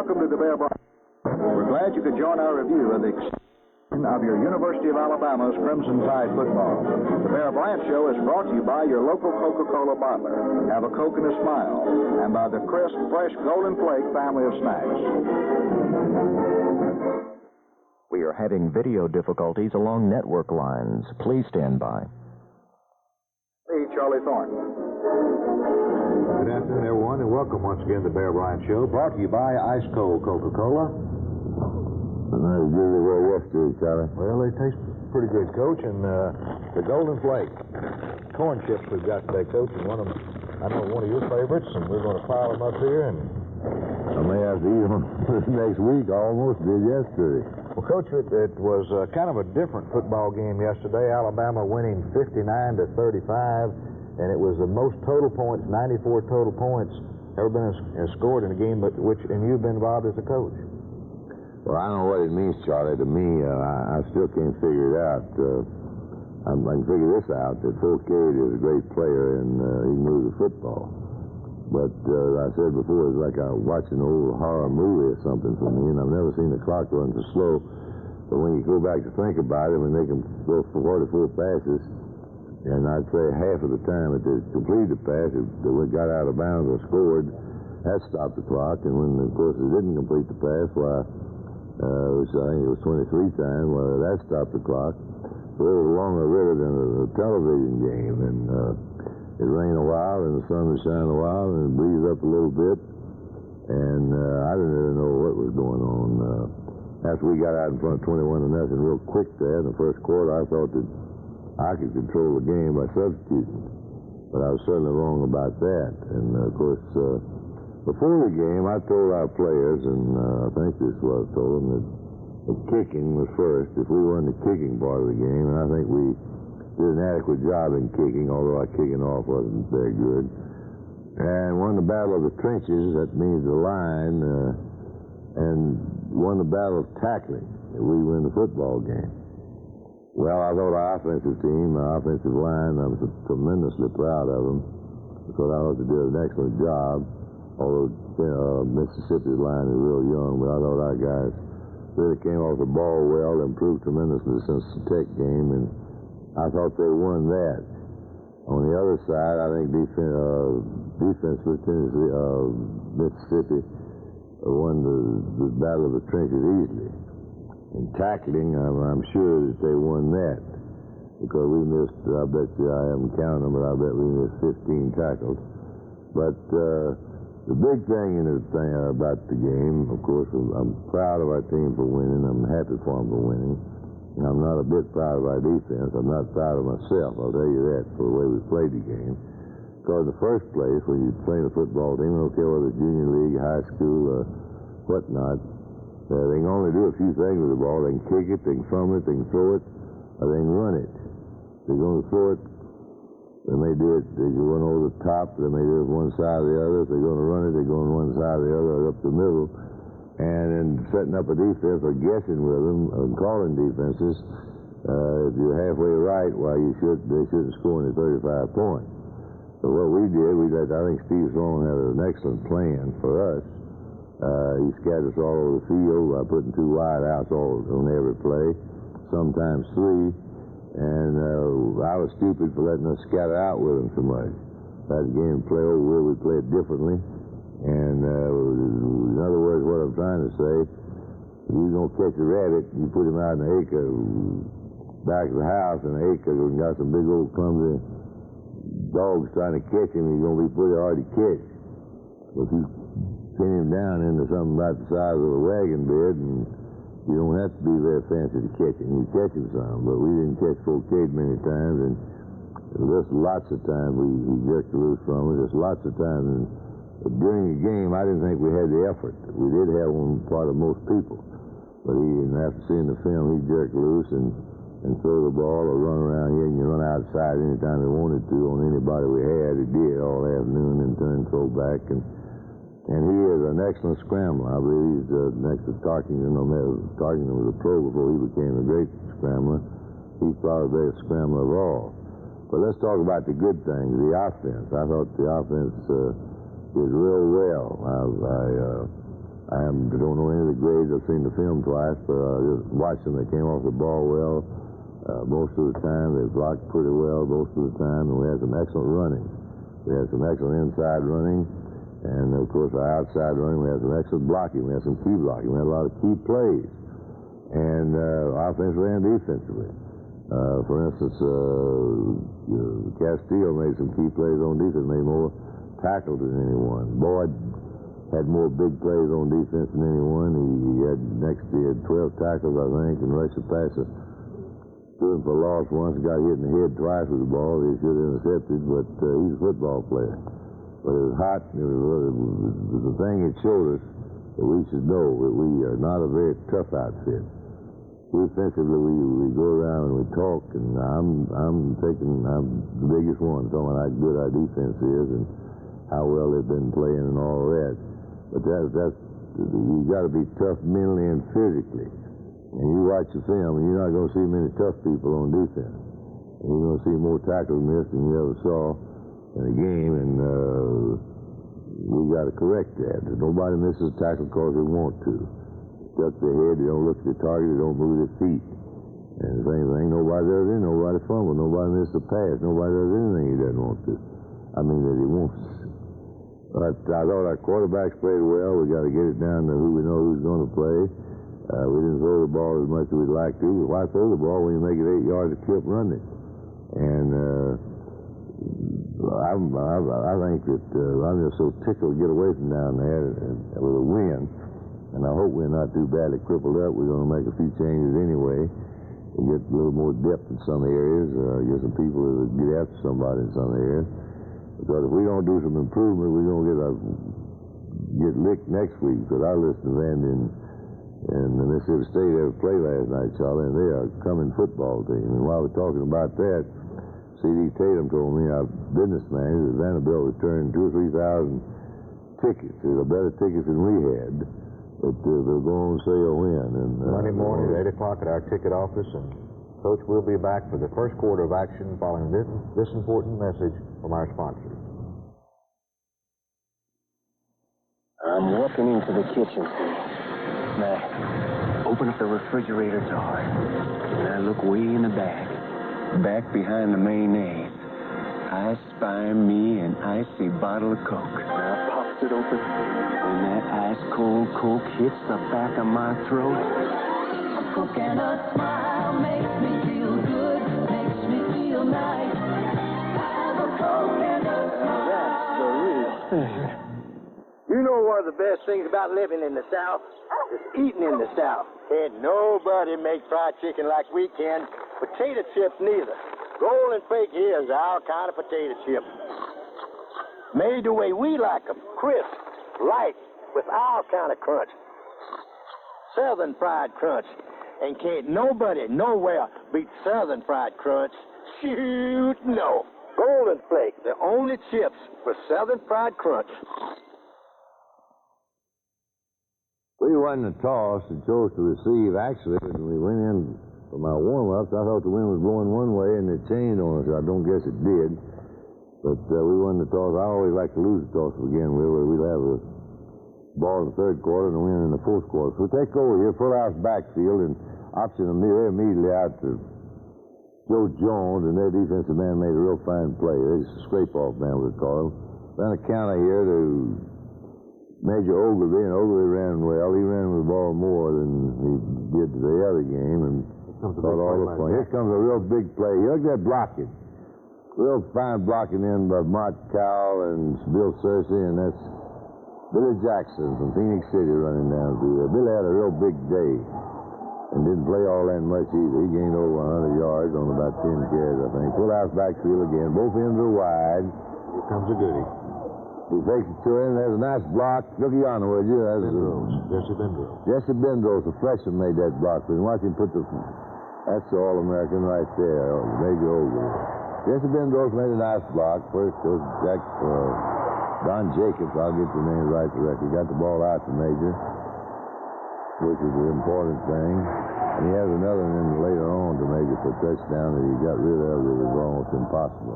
Welcome to the Bear Bryant. We're glad you could join our review of the of your University of Alabama's Crimson Tide football. The Bear Bryant Show is brought to you by your local Coca-Cola bottler. Have a Coke and a smile. And by the crisp, fresh Golden Flake family of snacks. We are having video difficulties along network lines. Please stand by. Hey, Charlie Thornton. Good afternoon, everyone, and welcome once again to the Bear Bryant Show, brought to you by Ice Cold Coca-Cola. They did it well yesterday, Charlie. Well, they taste pretty good, Coach, and the Golden Flake corn chips we've got today, Coach, and one of them, I know one of your favorites, and we're going to file them up here, and I may have to eat them next week. I almost did yesterday. Well, Coach, it was kind of a different football game yesterday. Alabama winning 59-35, and it was the most total points, 94 total points, ever been scored in a game, and you've been involved as a coach. Well, I don't know what it means, Charlie. To me, I still can't figure it out. I can figure this out, that Phil Cade is a great player, and he can move the football. But I said before, it's like watching an old horror movie or something for me, and I've never seen the clock run so slow. But when you go back to think about it, when they can throw 44 passes, and I'd say half of the time that they completed the pass, they got out of bounds or scored, that stopped the clock. And when, of course, they didn't complete the pass, why, I think it was 23 times, well, that stopped the clock. So it was longer really than a television game. And it rained a while, and the sun was shining a while, and it breezed up a little bit. And I didn't really know what was going on. After we got out in front 21-0 real quick there in the first quarter, I thought that I could control the game by substituting. But I was certainly wrong about that. And, of course, before the game, I told our players, and I think this is what I told them, that the kicking was first. If we won the kicking part of the game, and I think we did an adequate job in kicking, although our kicking off wasn't very good. And won the battle of the trenches, that means the line, and won the battle of tackling. We win the football game. Well, I thought our offensive team, our offensive line, I was tremendously proud of them because I thought they did an excellent job. Although Mississippi's line is real young, but I thought our guys really came off the ball well, improved tremendously since the Tech game, and I thought they won that. On the other side, I think defense for Tennessee, Mississippi won the battle of the trenches easily. In tackling, I'm sure that they won that because we missed, I bet you, I haven't counted them, but I bet we missed 15 tackles. But the big thing about the game, of course, I'm proud of our team for winning. I'm happy for them for winning. And I'm not a bit proud of our defense. I'm not proud of myself, I'll tell you that, for the way we played the game. Because in the first place, when you play the football team, I don't care whether it's junior league, high school, or whatnot, they can only do a few things with the ball. They can kick it, they can fumble it, they can throw it, or they can run it. If they're going to throw it, they may do it, they can run over the top, they may do it one side or the other. If they're going to run it, they go on one side or the other, or up the middle. And in setting up a defense or guessing with them, or calling defenses, if you're halfway right, well, they shouldn't score any 35 points. So what we did, I think Steve Sloan had an excellent plan for us. He scattered us all over the field by putting 2 wide outs on every play, sometimes 3. And I was stupid for letting us scatter out with them so much. That game play over with, we played differently. And in other words, what I'm trying to say, if you're going to catch a rabbit, you put him out in the acre back of the house in the acre and got some big old clumsy dogs trying to catch him, he's going to be pretty hard to catch. But if you pin him down into something about the size of a wagon bed, and you don't have to be very fancy to catch him. You catch him some, but we didn't catch Phil Cade many times, and there's lots of times he jerked the loose from us. There's lots of times, and during the game, I didn't think we had the effort. We did have one part of most people, but after seeing the film, he jerked loose and throw the ball or run around here, and you run outside anytime he wanted to on anybody we had. He did all afternoon and turn, throw back, and he is an excellent scrambler. I believe he's next to Tarkington. Tarkington was a pro before he became a great scrambler. He's probably the best scrambler of all. But let's talk about the good things, the offense. I thought the offense did real well. I don't know any of the grades. I've seen the film twice, but I just watched them. They came off the ball well. Most of the time, they blocked pretty well most of the time, and we had some excellent running. We had some excellent inside running, and, of course, our outside running, we had some excellent blocking. We had some key blocking. We had a lot of key plays, and offensively and defensively. For instance, Castillo made some key plays on defense, made more tackles than anyone. Boyd had more big plays on defense than anyone. He had 12 tackles, I think, and rushed the passer. Threw him for loss once, got hit in the head twice with the ball. He should have intercepted, but he's a football player. But it was hot. It was the thing it showed us that we should know that we are not a very tough outfit. Defensively, we go around and we talk, and I'm the biggest one, talking about how good our defense is and how well they've been playing and all that. But you got to be tough mentally and physically. And you watch the film, and you're not going to see many tough people on defense. And you're going to see more tackles missed than you ever saw in a game, and we got to correct that. Nobody misses a tackle because they want to. Duck their head, they don't look at the target, they don't move their feet. And the same thing, nobody does it, nobody fumbles, nobody misses a pass, nobody does anything he doesn't want to. I mean that he wants to. But I thought our quarterbacks played well. We got to get it down to who we know who's going to play. We didn't throw the ball as much as we'd like to. But why throw the ball when you make it 8 yards a clip running? And I think that I'm just so tickled to get away from down there with a win. And I hope we're not too badly crippled up. We're going to make a few changes anyway to get a little more depth in some areas, get some people that get after somebody in some areas. Because if we don't do some improvement, we're going to get licked next week. Because I listened to Vandy and the Mississippi State had a play last night, Charlie, and they are a coming football team. And while we're talking about that, C.D. Tatum told me, our business manager, that Vanderbilt returned 2,000 or 3,000 tickets. They're better tickets than we had. But they'll go on sale when. And, Monday morning at 8 o'clock at our ticket office, and Coach will be back for the first quarter of action following this important message from our sponsors. I'm walking into the kitchen, see. And I open up the refrigerator door, and I look way in the back behind the mayonnaise. I spy me an icy bottle of Coke. And I pops it open, and that ice-cold Coke hits the back of my throat. A Coke and a smile makes me feel good, makes me feel nice. Have a Coke and a smile. That's the real thing. You know one of the best things about living in the South is eating in the South. Can't nobody make fried chicken like we can. Potato chips neither. Golden Flake here is our kind of potato chip. Made the way we like them, crisp, light, with our kind of crunch. Southern fried crunch. And can't nobody nowhere beat Southern fried crunch. Shoot, no. Golden Flake, the only chips for Southern fried crunch. We won the toss and chose to receive. Actually, when we went in for my warm-ups, I thought the wind was blowing one way, and it changed on us. I don't guess it did. But we won the toss. I always like to lose the toss to begin with. We'll have a ball in the third quarter and a win in the fourth quarter. So we take over here, full house backfield, and option them immediately out to Joe Jones, and their defensive man made a real fine play. He's a scrape-off man, we call him. Ran a counter here to Major Ogilvy, and Ogilvy ran well. He ran with the ball more than he did the other game, and here comes a real big play. Look at that blocking. Real fine blocking in by Mark Cowell and Bill Searcy, and that's Billy Jackson from Phoenix City running down through there. Billy had a real big day and didn't play all that much either. He gained over 100 yards on about 10 carries, I think. Full house backfield again. Both ends are wide. Here comes a goodie. He takes it to him. There's a nice block. Look at yonder, would you? Jesse Bendrose. Jesse Bendrose, the freshman, made that block. And watch him put that's the All-American right there, Major Ogilvy. Jesse Bendrose made a nice block. First goes Don Jacobs. I'll get the name right directly. Got the ball out to Major, which is the important thing. And he has another one later on to Major for a touchdown that he got rid of. It was almost impossible.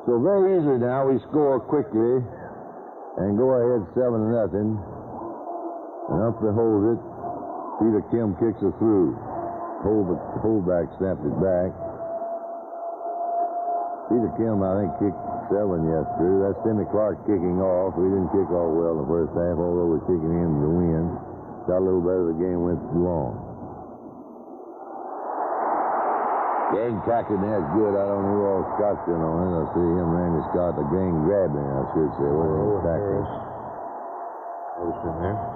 So very easily now we score quickly and go ahead 7-0. And up the holds it. Peter Kim kicks it through. Holdback snapped it back. Peter Kim, I think, kicked 7 yesterday. That's Timmy Clark kicking off. We didn't kick off well in the first half, although we're kicking in to win. Got a little better. The game went long. Gang tackling that's good. I don't know who all Scott's been on it. I see him, Randy Scott, the gang grabbing, I should say.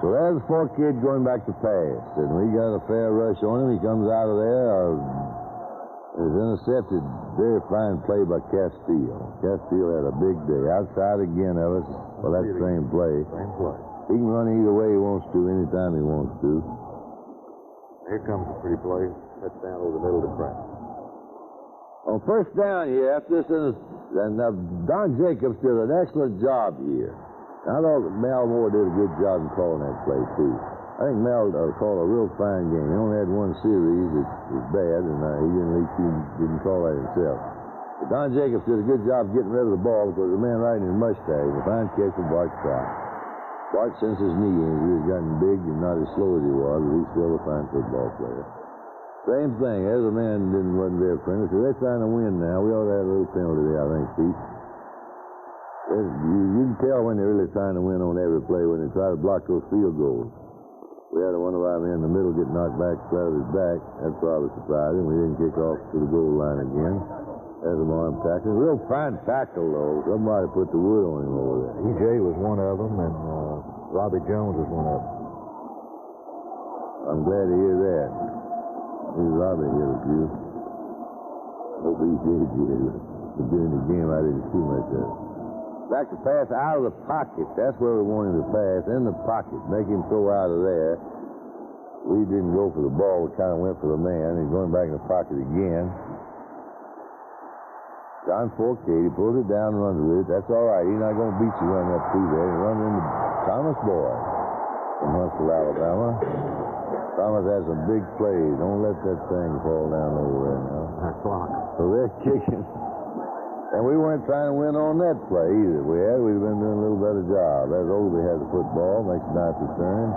So there's the 4 kid going back to pass. And we got a fair rush on him. He comes out of there. Is intercepted. Very fine play by Castile. Castile had a big day. Outside again of us. Well, that's the same play. Same play. He can run either way he wants to, anytime he wants to. Here comes a pretty play. Touchdown over the middle to Pratt. On first down here, after this, and Don Jacobs did an excellent job here. I thought Mel Moore did a good job in calling that play, too. I think Mel called a real fine game. He only had one series that was bad, and he didn't call that himself. But Don Jacobs did a good job getting rid of the ball because the man riding his mustache, a fine catch for Bart Trout. Bart, since his knee injury, has gotten big and not as slow as he was, but he's still a fine football player. Same thing. As a man wasn't very friendly. So they're trying to win now. We ought to have a little penalty there, I think, Pete. You can tell when they're really trying to win on every play when they try to block those field goals. We had one of our men in the middle get knocked back flat of his back. That's probably surprising. We didn't kick off to the goal line again. There's a arm tackle. Real fine tackle, though. Somebody put the wood on him over there. E.J. was one of them, and Robbie Jones was one of them. I'm glad to hear that. He's Robbie hit a few. Hope E.J. did. But during the game, I didn't see much of it. Back to pass out of the pocket. That's where we wanted to pass, in the pocket. Make him throw out of there. We didn't go for the ball. We kind of went for the man. He's going back in the pocket again. John Forcade, he pulls it down and runs with it. That's all right. He's not going to beat you running up through there. He runs into Thomas Boyd from Huntsville, Alabama. Thomas has some big plays. Don't let that thing fall down over there now. That clock. So they're kicking. And we weren't trying to win on that play either. If we had, we'd have been doing a little better job. As Ogley has the football, makes a nice return.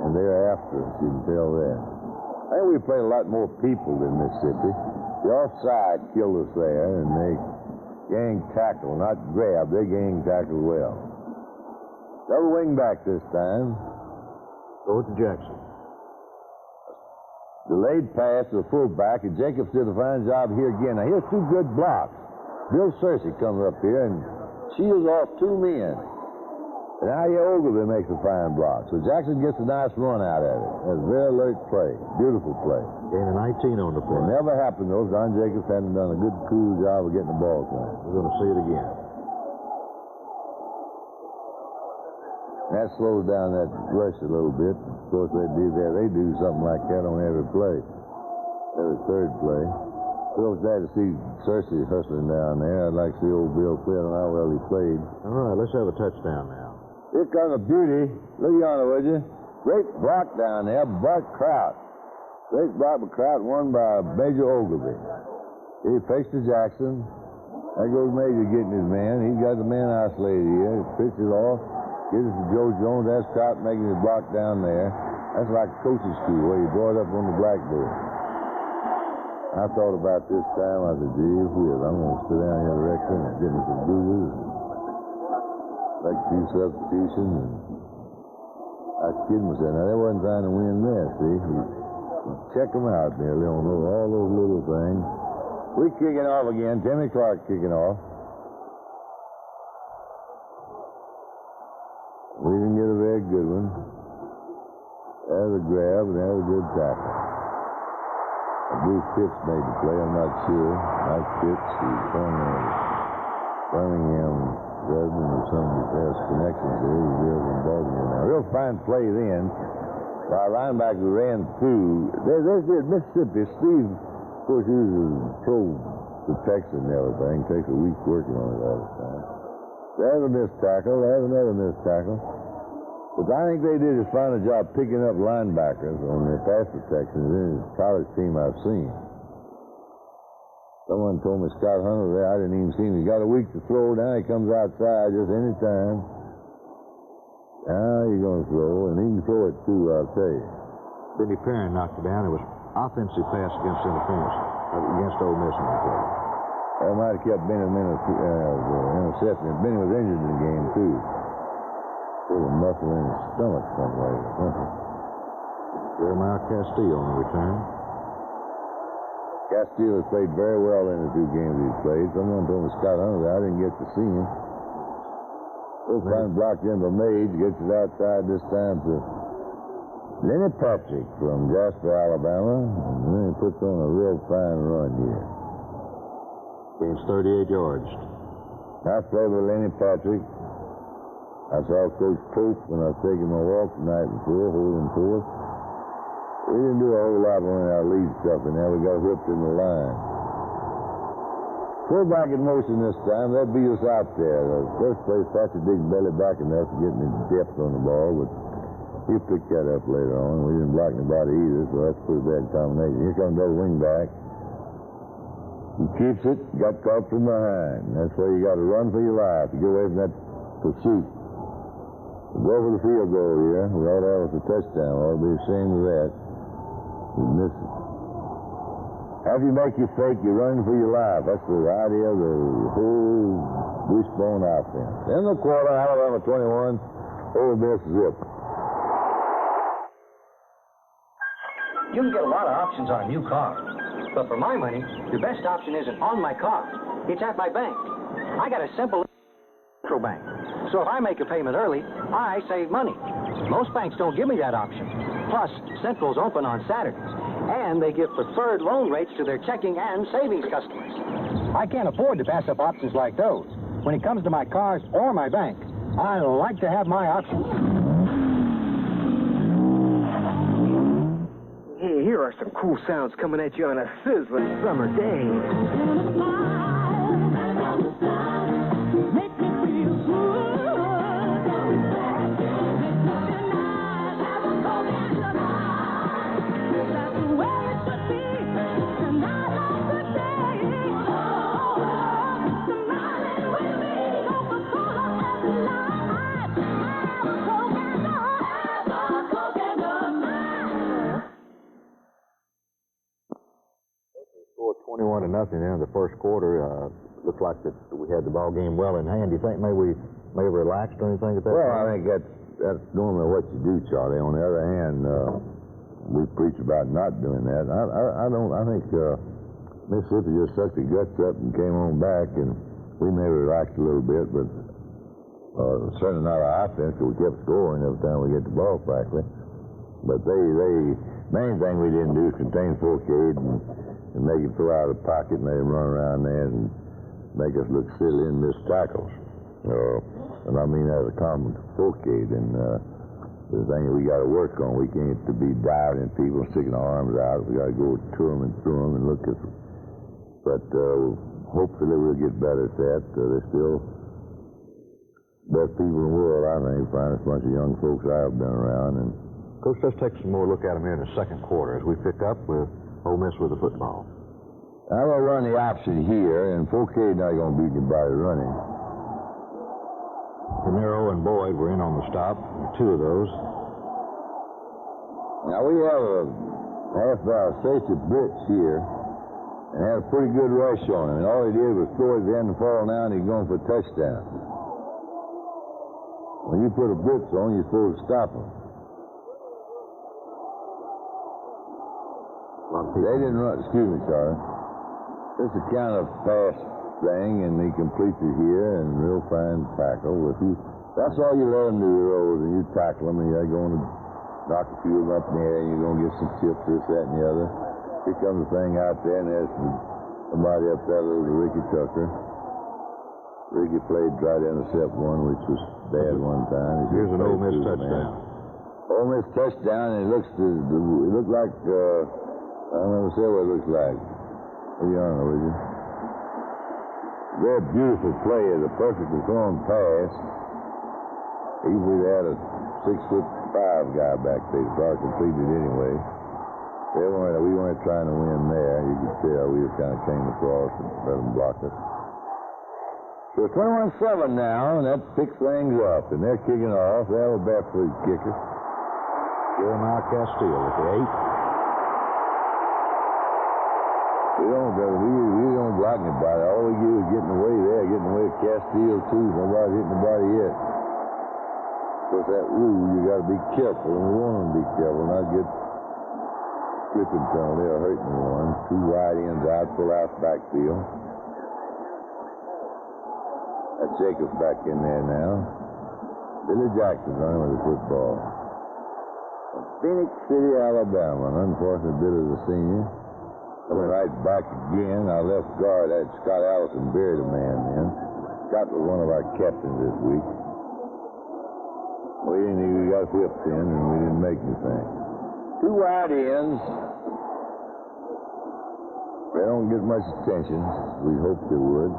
And they're after us, you can tell that. I think we played a lot more people than Mississippi. The offside killed us there, and they gang tackle, not grab. They gang tackle well. Double wing back this time. Go to Jackson. Delayed pass to the fullback, and Jacobs did a fine job here again. Now, here's 2 good blocks. Bill Searcy comes up here and shields off 2 men. And now here Ogilvy makes a fine block. So Jackson gets a nice run out of it. That's a very alert play. Beautiful play. Gain of 19 on the play. It never happened, though. Don Jacobs hadn't done a good, cool job of getting the ball to him. We're going to see it again. That slows down that rush a little bit. Of course, they do something like that on every play. Every third play. Real glad to see Searcy hustling down there. I'd like to see old Bill Flynn and how well he played. All right, let's have a touchdown now. Here comes a beauty. Look yonder, would you? Great block down there, Bart Kraut. Great block by Kraut, won by Major Ogilvy. He fakes to Jackson. There goes Major getting his man. He's got the man isolated here. He picks it off. Gives it to Joe Jones. That's Kraut making his block down there. That's like coaching school where you draw it up on the blackboard. I thought about this time. I said, gee whiz, I'm going to sit down here directly and get me some googles and make a few substitutions. And I was kidding myself. Now, they wasn't trying to win this, see? You check them out there, Leon, all those little things. We're kicking off again. Timmy Clark kicking off. We didn't get a very good one. There's a grab, and there's a good tackle. Bruce Pitts made the play, I'm not sure. Mike Pitts, he's from Birmingham, Redmond, or some of his connections there. He lives in Baltimore now. Real fine play then. Our linebacker ran through. There's Mississippi. Steve, of course, uses pro protection and everything. Takes a week working on it all the time. There's a missed tackle. There's another missed tackle. But I think they did as fine a job picking up linebackers on their pass protection as any college team I've seen. Someone told me Scott Hunter there, I didn't even see him. He's got a week to throw. Now he comes outside just any time. Now you're going to throw, and he can throw it too, I'll tell you. Benny Perrin knocked it down. It was offensive pass against interference, against Ole Miss in the play. That might have kept Benny intercepting. Benny was injured in the game, too. Pulled a muscle in his stomach some way or something. Jeremiah Castillo on the return. Castillo has played very well in the two games he's played. Someone told me Scott Hunter that. I didn't get to see him. Fine blocked in by Mage, gets it outside this time to Lenny Patrick from Jasper, Alabama. And then he puts on a real fine run here. Gains 38 yards. Nice play by Lenny Patrick. I saw Coach Pope when I was taking my walk the night before, holding forth. We didn't do a whole lot on our lead stuff, and now we got whipped in the line. Fullback in motion this time. That beat us out there. The first place, Patrick didn't belly back enough to get any depth on the ball, but he picked that up later on. We didn't block anybody either, so that's a pretty bad combination. Here comes another wingback. He keeps it, got caught from behind. That's where you got to run for your life to get away from that pursuit. Go for the field goal here. We ought to have us a touchdown. We ought to be ashamed of that. We miss it. After you make your fake, you're running for your life. That's the idea of the whole wishbone offense. In the quarter, Alabama 21, Ole Miss zip. You can get a lot of options on a new car. But for my money, the best option isn't on my car. It's at my bank. I got a simple bank. So if I make a payment early, I save money. Most banks don't give me that option. Plus, Central's open on Saturdays. And they give preferred loan rates to their checking and savings customers. I can't afford to pass up options like those. When it comes to my cars or my bank, I like to have my options. Hey, here are some cool sounds coming at you on a sizzling summer day. Scored 21 to nothing in the first quarter. Looked like that we had the ball game well in hand. Do you think maybe we may have relaxed or anything at that Well, point? I think that's normally what you do, Charlie. On the other hand, we preach about not doing that. I think Mississippi just sucked the guts up and came on back, and we may relax a little bit, but certainly not our offense, because we kept scoring every time we get the ball, frankly. But main thing we didn't do is contain Forcade and make him throw out of the pocket and let him run around there and make us look silly and miss tackles. And I mean that as a comment to Forcade. And the thing that we got to work on, we can't be diving at people and sticking our arms out. We got to go to them and through them and look at them. But hopefully we'll get better at that. They're still best people in the world, I think. Finest bunch of young folks I've been around. And Coach, let's take some more look at them here in the second quarter as we pick up with Ole Miss with the football. I'm going to run the option here, and Forcade not going to beat anybody running. Pinero and Boyd were in on the stop, two of those. Now, we have a half-hour safety blitz here, and had a pretty good rush on him. And all he did was throw at the end and fall down, and he's going for a touchdown. When you put a blitz on, you're supposed to stop him. They didn't run, excuse me, Charlie. It's a kind of pass thing, and he completes it here, and real fine tackle. That's all you let him do, those, and you tackle him, and you're going to knock a few of them up in the air, and you're going to get some chips, this, that, and the other. Here comes the thing out there, and there's somebody up there, little Ricky Tucker. Ricky played try to intercept one, which was bad one time. Here's an Ole Miss touchdown. Ole Miss touchdown, and it looked like, I don't know what it looks like. What do you know, will you? Very beautiful play. It's a perfectly thrown pass. Even if we had a 6'5" guy back there, he'd probably completed it anyway. We weren't trying to win there. You could tell we just kind of came across and let them block us. So it's 21-7 now, and that picks things up. And they're kicking off. They have a barefooted kicker. Jeremiah Castile at the 8. We don't block anybody. All we do is getting away there, getting away with Castile, too. Nobody's hitting nobody yet. Of course, that rule, you got to be careful, and we want them to be careful, not get tripping penalty or hurting one. 2 wide ends out, full out backfield. That's Jacobs back in there now. Billy Jackson's running with the football. From Phoenix City, Alabama, an unfortunate bit of the senior. Coming right back again. Our left guard had Scott Allison buried a man then. Scott was one of our captains this week. We got whipped in, and we didn't make anything. 2 wide ends. They don't get much attention. We hoped they would.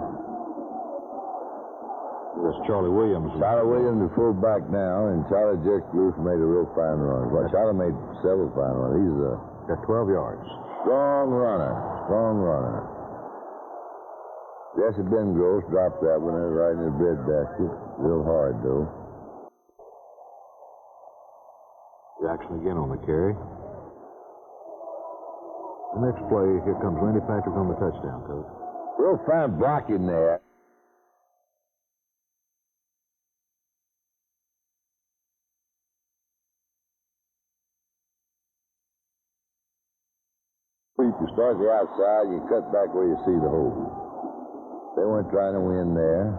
That's Charlie Williams. Charlie Williams, the fullback now, and Charlie jerked loose and made a real fine run. Well, Charlie made several fine runs. He's got 12 yards. Strong runner. Jesse Ben Gross dropped that one right in the breadbasket. Real hard, though. Jackson again on the carry. The next play, here comes Randy Patrick on the touchdown, Coach. Real fine blocking there. You start the outside, you cut back where you see the hole. They weren't trying to win there.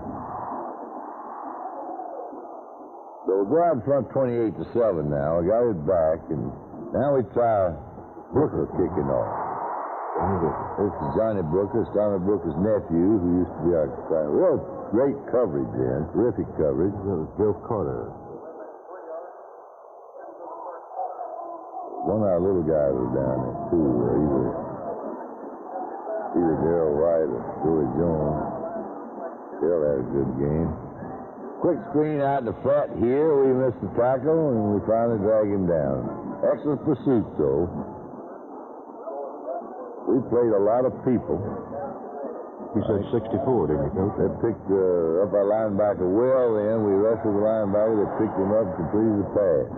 So we'll go out in front 28-7 now. We got it back, and now we try Brooker kicking off. This is Johnny Brooker, Tommy Brooker's nephew, who used to be our real great coverage there, terrific coverage. That was Joe Carter. One of our little guys was down there, too. Either Darrell White or Joey Jones. Darrell had a good game. Quick screen out in the flat here. We missed the tackle, and we finally drag him down. Excellent pursuit, though. We played a lot of people. He said 64, didn't he, Coach? They picked up our linebacker well then. We wrestled the linebacker. They picked him up and completed the pass.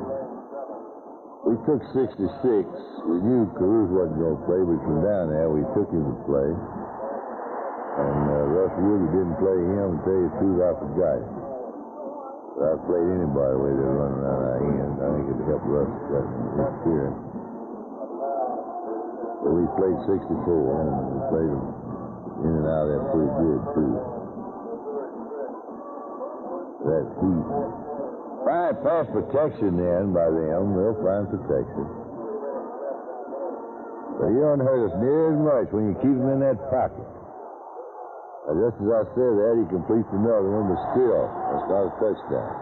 We took 66. We knew Caruth wasn't going to play, but from down there, we took him to play. And Russ Wood, didn't play him. To tell you the truth, I forgot it. But I played anybody the way they run around our end. I think it helped Russ that experience. But we played 64, and we played them in and out of there pretty good, too. That heat. Fine pass protection then by them. Real fine protection. But you don't hurt us near as much when you keep them in that pocket. Just as I said that, he completes another one, but still, that's not a touchdown.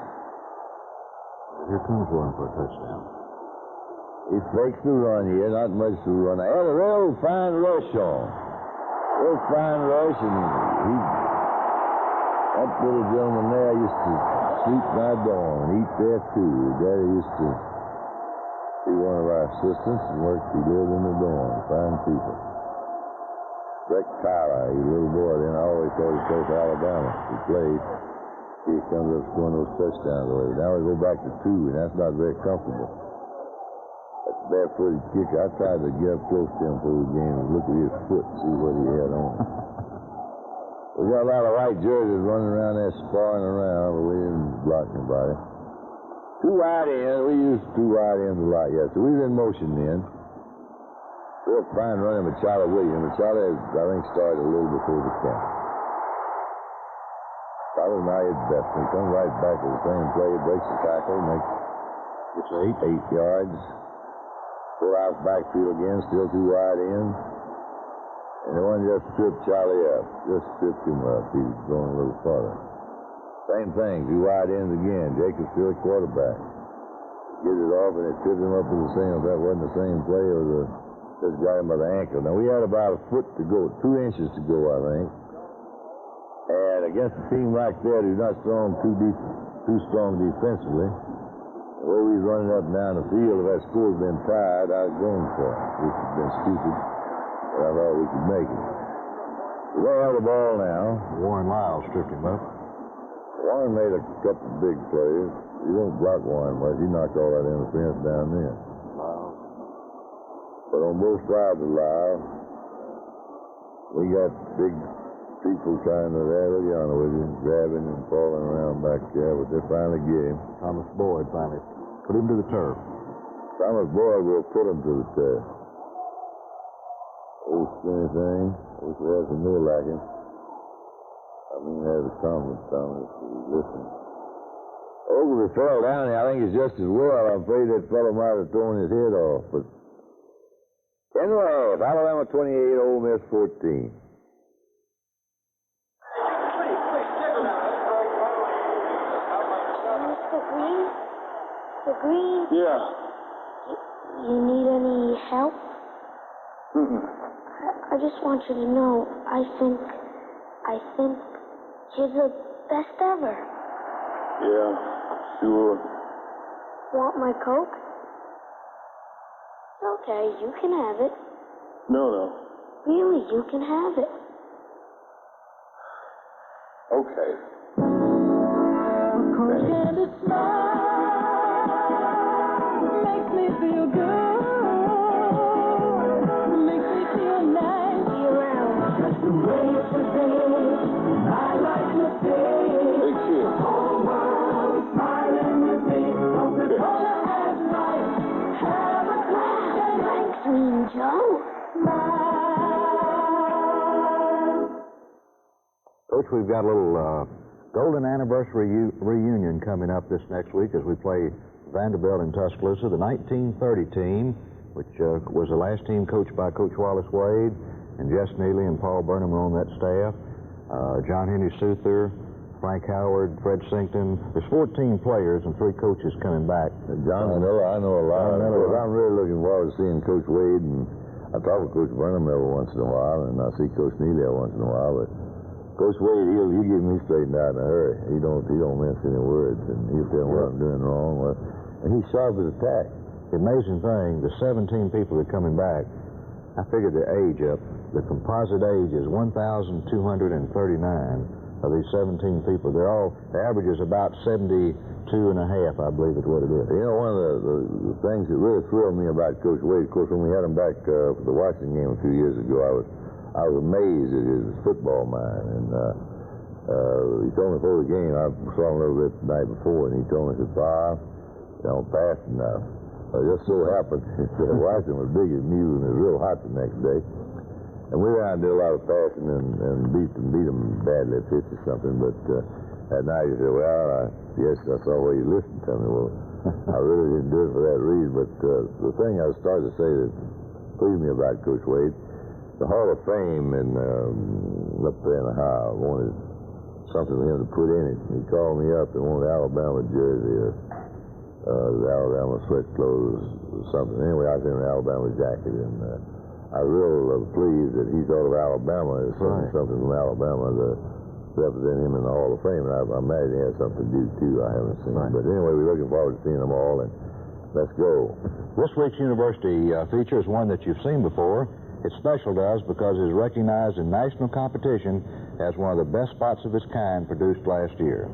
Here comes one for a touchdown. He fakes the run here, not much to run. I had a real fine rush on. Real fine rush, and that little gentleman there used to sleep in our dorm and eat there, too. His daddy used to be one of our assistants and he lived in the dorm. Fine people. Breck Tyler, he was a little boy then. I always thought he played for Alabama. He played. He comes up scoring those touchdowns already. Now we go back to 2, and that's not very comfortable. That's a barefooted kicker. I tried to get up close to him for the game and look at his foot and see what he had on. We got a lot of white jerseys running around there sparring around, but we didn't block anybody. 2 wide ends. We used 2 wide ends a lot, yeah. So we was in motion then. Real fine running with Charlie Williams. But Charlie, I think, started a little before the count. Charlie now his best. He comes right back to the same play. Breaks the tackle, makes 8 yards. Full out backfield again, still 2 wide ends. And the one just stripped Charlie up. Just stripped him up. He was going a little farther. Same thing, 2 wide ends again. Jacobs still a quarterback. Gives it off and they tripped him up with the same. If that wasn't the same play, it was just got him by the ankle. Now we had about a foot to go, 2 inches to go, I think. And against a team like that who's not strong, too strong defensively, the way we was running up and down the field, if that score had been tied, I was going for it, which has been stupid. But I thought we could make it. They have the ball now. Warren Lyles stripped him up. Warren made a couple of big plays. You won't block Warren much. He knocked all that interference down there. Lyles. But on both sides of Lyles, we got big people trying to look yonder with you, grabbing and falling around back there, but they finally get him. Thomas Boyd finally put him to the turf. Thomas Boyd will put him to the turf. Old skinny thing. Wish we had some more like him. I mean, have a conference, Thomas, if he's listening. Ogilvy fell down there. I think it's just as well. I'm afraid that fellow might have thrown his head off, but 10-1/2. Alabama 28, Ole Miss 14. Mr. Green? Yeah. You need any help? I just want you to know, I think you're the best ever. Yeah, sure. Want my Coke? It's okay, you can have it. No. Really, you can have it. Okay. Coke and a smile makes me feel good. Makes me feel nice. Be around. Just the way it's prepared, I like to say. Big kid. Whole world smiling with me. Coca-Cola and life. Have a glass and Thanks, Mean Joe. Coach, we've got a little golden anniversary reunion coming up this next week as we play Vanderbilt in Tuscaloosa, the 1930 team, which was the last team coached by Coach Wallace Wade, and Jess Neely and Paul Burnham were on that staff. John Henry Souther, Frank Howard, Fred Sinkton. There's 14 players and 3 coaches coming back. John Miller, I know a lot. I'm really looking forward to seeing Coach Wade, and I talk with Coach Burnham every once in a while, and I see Coach Neely every once in a while, but Coach Wade, he'll get me straightened out in a hurry. He don't mince any words, and he'll tell me what I'm doing wrong. And he's sharp as a tack. The amazing thing, the 17 people that are coming back, I figured the age up. The composite age is 1,239 of these 17 people. The average is about 72 and a half, I believe is what it is. You know, one of the things that really thrilled me about Coach Wade, of course, when we had him back for the Washington game a few years ago, I was amazed at his football mind, and he told me before the game, I saw him a little bit the night before, and he told me, he said, "Pa, you don't pass enough." It just so happened that Washington was big as mule, and it was real hot the next day. And we went out and did a lot of passing and beat them badly, 50 something, but that night he said, "Well, yes, I saw where you listened to me." Well, I really didn't do it for that reason, but the thing I started to say that pleased me about Coach Wade, the Hall of Fame in up there in Ohio wanted something for him to put in it. He called me up and wanted Alabama jersey, the Alabama sweat clothes or something. Anyway, I sent him an Alabama jacket, and I was real pleased that he thought of Alabama as something from Alabama to represent him in the Hall of Fame. And I imagine he has something to do, too. I haven't seen him. But anyway, we're looking forward to seeing them all, and let's go. This week's university feature is one that you've seen before. It's special to us because it's recognized in national competition as one of the best spots of its kind produced last year.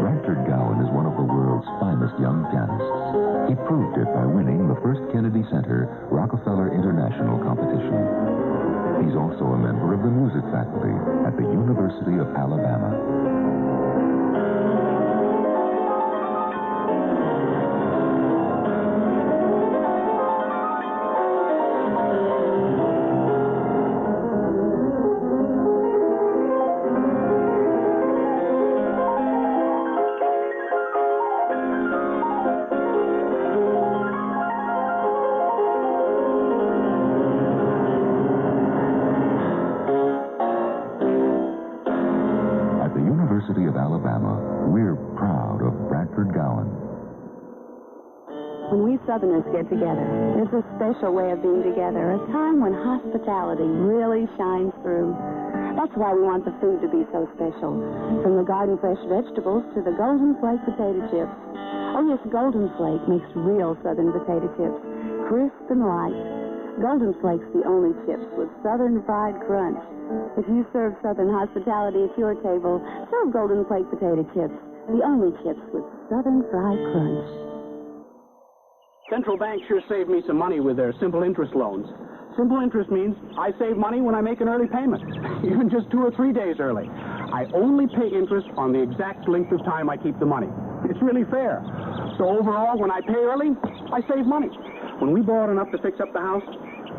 Bradford Gowan is one of the world's finest young pianists. He proved it by winning the first Kennedy Center Rockefeller International competition. He's also a member of the music faculty at the University of Alabama. University of Alabama, we're proud of Bradford Gowan. When we Southerners get together, there's a special way of being together, a time when hospitality really shines through. That's why we want the food to be so special. From the garden fresh vegetables to the Golden Flake potato chips. Oh, yes, Golden Flake makes real Southern potato chips. Crisp and light. Golden Flake's the only chips with Southern fried crunch. If you serve Southern hospitality at your table, serve Golden Flake potato chips. The only chips with Southern fried crunch. Central Bank sure saved me some money with their simple interest loans. Simple interest means I save money when I make an early payment, even just 2 or 3 days early. I only pay interest on the exact length of time I keep the money. It's really fair. So overall, when I pay early, I save money. When we borrowed enough to fix up the house,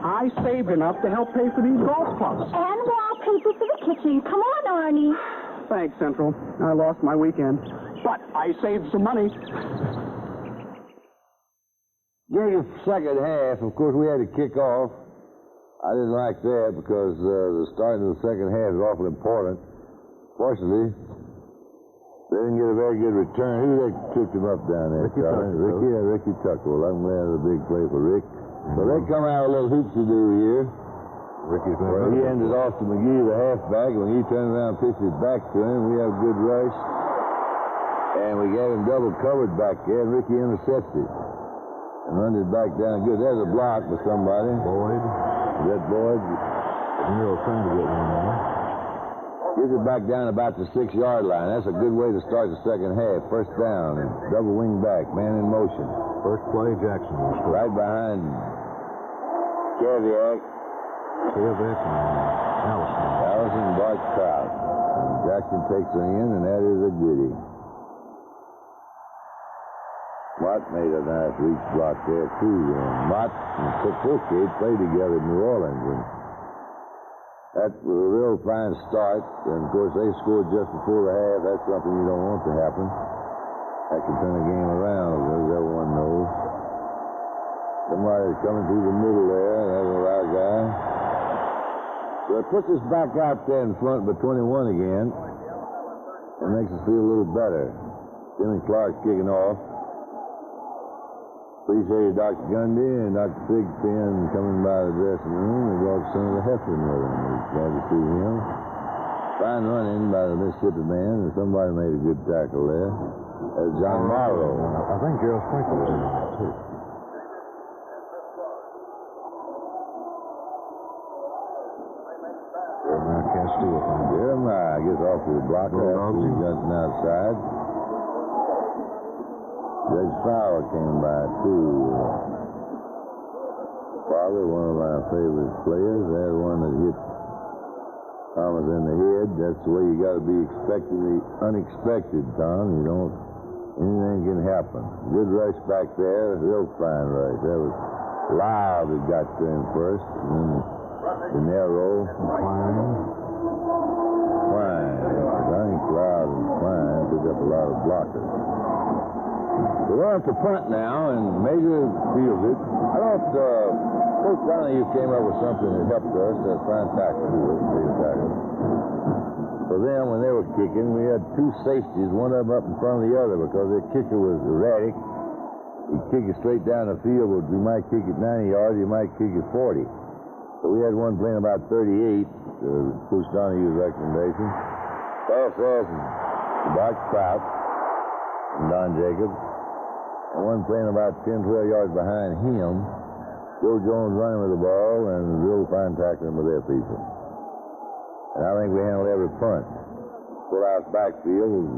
I saved enough to help pay for these golf clubs. And wallpaper for the kitchen. Come on, Arnie. Thanks, Central. I lost my weekend, but I saved some money. During the second half, of course, we had to kick off. I didn't like that because the start of the second half is awful important. Fortunately, they didn't get a very good return. Who they tripped him up down there? Ricky Tucker. Well, I'm glad it was a big play for Rick. So they come out a little hoops to do here. He ended off to McGee, the halfback. When he turned around and pitched it back to him, we have a good rush. And we got him double covered back there, and Ricky intercepted it. And run it back down good. There's a block for somebody. Boyd. Is that Boyd? Nero's trying to get one more. Gets it back down about the 6-yard line. That's a good way to start the second half. First down. Double wing back. Man in motion. First play, Jackson will score. Right behind Caviak. Caviak and Allison. Allison and Bart Trout. And Jackson takes it in, and that is a goodie. Mott made a nice reach block there, too. Mott and Fulcade played together in New Orleans. And that was a real fine start. And, of course, they scored just before the half. That's something you don't want to happen. That can turn the game around, as everyone knows. Somebody's coming through the middle there. That's a loud guy. So it puts us back out there in front by 21 again. It makes us feel a little better. Jimmy Clark kicking off. Appreciate Dr. Gundy and Dr. Pigpen coming by the dressing room. They brought Senator Heflin with them. We're glad to see him. Fine running by the Mississippi man, and somebody made a good tackle there. That's John Morrow. I think Gerald Sprinkle was in there, too. Jeremiah Castile. Jeremiah gets off to the block after he got outside. Judge Fowler came by, too. Fowler, one of my favorite players. There's one that hit Thomas in the head. That's the way you got to be unexpected, Tom. You don't, anything can happen. Good rush back there. Real fine rush. That was Lyle that got to him first. And then De Niro. Klein. I think Lyle and Klein took up a lot of blockers. So we're on to punt now, and Major fields it. I thought Coach Donahue came up with something that helped us. That fine tackle. For them, when they were kicking, we had two safeties, one of them up in front of the other, because their kicker was erratic. He'd kick it straight down the field, but we might kick it 90 yards, he might kick it 40. So we had one playing about 38, Coach Donahue's recommendation. Pass there, Bart Trout and Don Jacobs. And one playing about 10, 12 yards behind him. Joe Jones running with the ball and real fine tackling with their people. And I think we handled every punt. Full out backfield.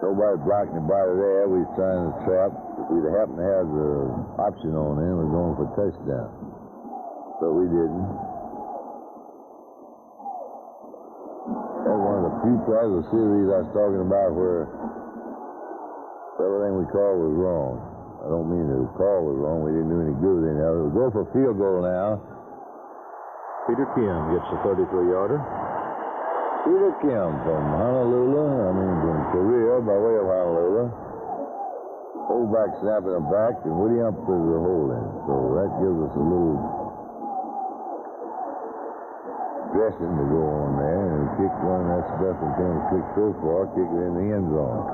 Nobody blocked anybody there. We was trying to trap. If we'd happened to have the option on him, we're going for a touchdown. But we didn't. That's one of the few parts of the series I was talking about where everything we called was wrong. I don't mean that the call was wrong. We didn't do any good with it. We'll go for a field goal now. Peter Kim gets the 33-yarder. Peter Kim from from Korea by way of Honolulu. Fullback snapping it back, and Woody Ump is the holding. So that gives us a little dressing to go on there. And we kicked one, that's the best we can kick so far, kick it in the end zone.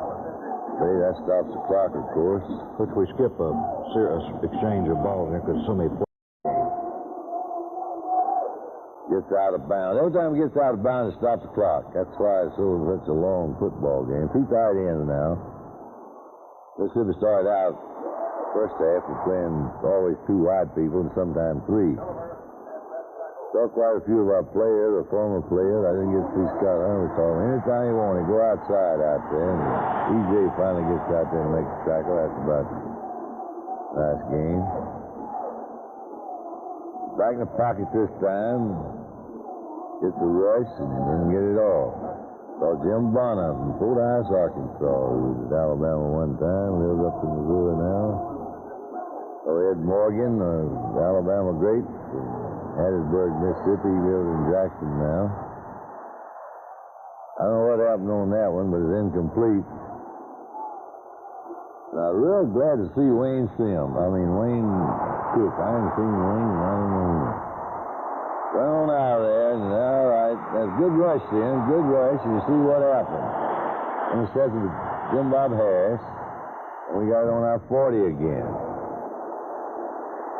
Okay, that stops the clock, of course. Which we skip a serious exchange of balls there because so many plays. gets out of bounds. Every time he gets out of bounds, it stops the clock. That's why it's such a long football game. 2 tight ends now. Mississippi started out first half with playing always 2 wide people and sometimes 3. Saw quite a few of our players, or former players. I didn't get to see Scott Hunter talk. Anytime you want to go outside out there. And EJ finally gets out there and makes the tackle. That's about a nice game. Back in the pocket this time. Gets a rush and didn't get it all. Saw Jim Bonner from Fordyce, Arkansas, who was at Alabama one time, lives up in Missouri now. Saw Ed Morgan, Alabama great, from Hattiesburg, Mississippi. He lives in Jackson now. I don't know what happened on that one, but it's incomplete. And I'm real glad to see Wayne Sim. Wayne Cook. I haven't seen Wayne, I don't know. Run on out there, and all right. That's a good rush then, good rush, and you see what happened. Intercepted with Jim Bob Harris, and we got it on our 40 again.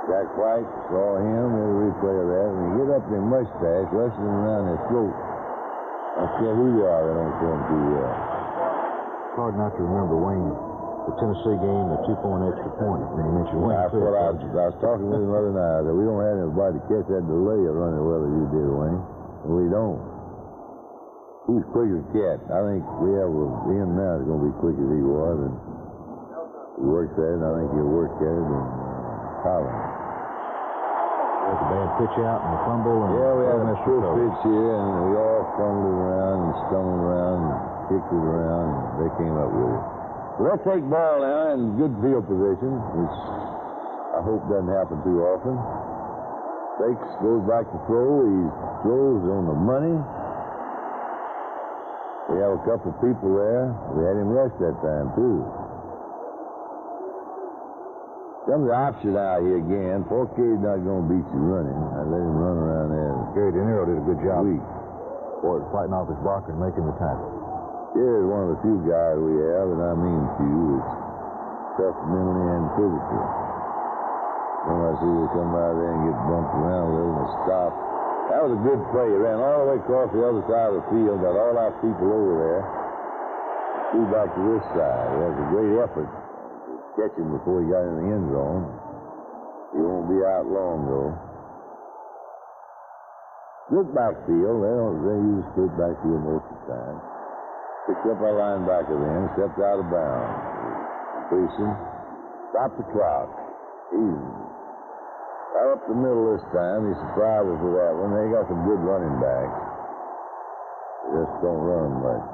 Jack White saw him, there's a replay of that. When you get up their mustache, rushing them around their throat, I don't care who you are, they don't show them too well. It's hard not to remember Wayne, the Tennessee game, the 2-point extra point. And you mentioned Wayne. That's what I was talking with him the other night. I said, we don't have anybody to catch that delay of running well as you did, Wayne. And we don't. He's quick as a cat. I think we have him now that's going to be quick as he was. And he works at it, and I think he'll work at it in college. There's a bad pitch out and a fumble. And yeah, we had a short pitch here, and we all fumbled around and stumbled around and kicked it around, and they came up with it. So let's take ball now in good field position, which I hope doesn't happen too often. Fakes goes back to throw. He throws on the money. We have a couple of people there. We had him rush that time, too. Comes the option out here again. Forcade's not going to beat you running. I let him run around there. Gary De Niro did a good job. Boy, fighting off his blocker and making the tackle. Here's one of the few guys we have, and I mean few, that's tough mentally and physically. When I see you come out there and get bumped around a little and stop. That was a good play. He ran all the way across the other side of the field, got all our people over there, threw back to this side. It was a great effort to catch him before he got in the end zone. He won't be out long, though. Split backfield. They use split backfield most of the time. Picked up our linebacker then, stepped out of bounds. Completion. Stopped the clock. Easy. Right up the middle this time. He surprised us with that one. They got some good running backs. They just don't run much.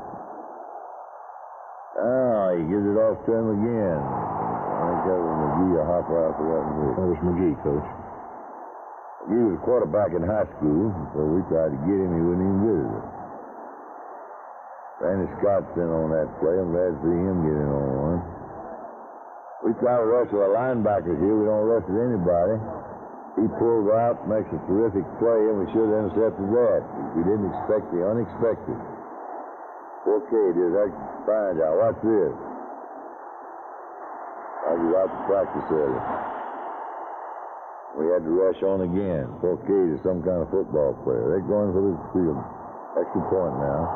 He gives it off to him again. I think that was McGee or Hopper. I forgot who. That was McGee, Coach. McGee was a quarterback in high school, so we tried to get him. He wouldn't even visit us. Randy Scott's in on that play. I'm glad to see him get in on one. We try to rush with our linebackers here. We don't rush with anybody. He pulls out, makes a terrific play, and we should have intercepted that. We didn't expect the unexpected. Okay, did that fine job. Watch this. I was out to practice early. We had to rush on again. Forcade is some kind of football player. They're going for the field. Extra point now.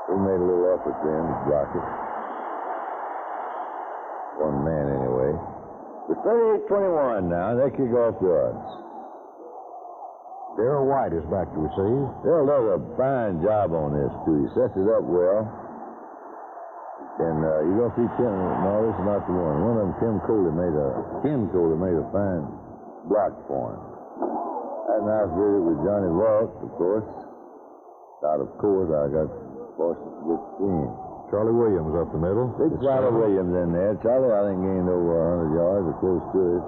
We made a little effort then to block it. One man anyway. It's 38-21 now. They kick off to us. Darrell White is back to receive. Darrell does a fine job on this, too. He sets it up well. And you're going to see Tim. No, this is not the one. One of them, Ken Coley made a fine block for him. Had a nice visit with Johnny Vault, of course. Out of course, I got forced to get to see him. Charlie Williams up the middle. Big Charlie Williams in there. Charlie, I think, gained over 100 yards or close to it.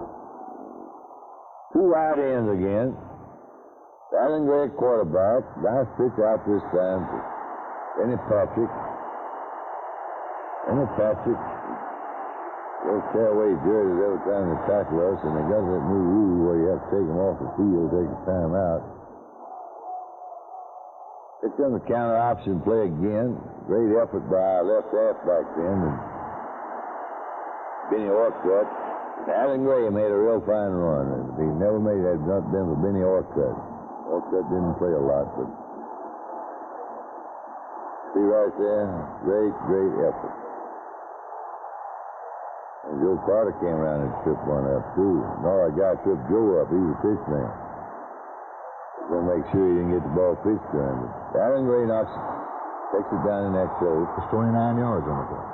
2 wide ends again. Alan Gray quarterback. Nice pitch out this time to Benny Patrick. Benny Patrick. They'll tear away jerseys every time they tackle us, and they got that new rule where you have to take them off the field, take the time out. Picked on the counter option play again. Great effort by our left halfback then. And Benny Orcutt. Alan Gray made a real fine run. If he never made that, not been for Benny Orcutt. Walcott didn't play a lot, but see right there, great effort. And Joe Carter came around and tripped one up, too. No, a guy tripped Joe up. He was a pitch man. Going to make sure he didn't get the ball pitched to him. But Alan Gray knocks it, takes it down in that close. It's 29 yards on the play.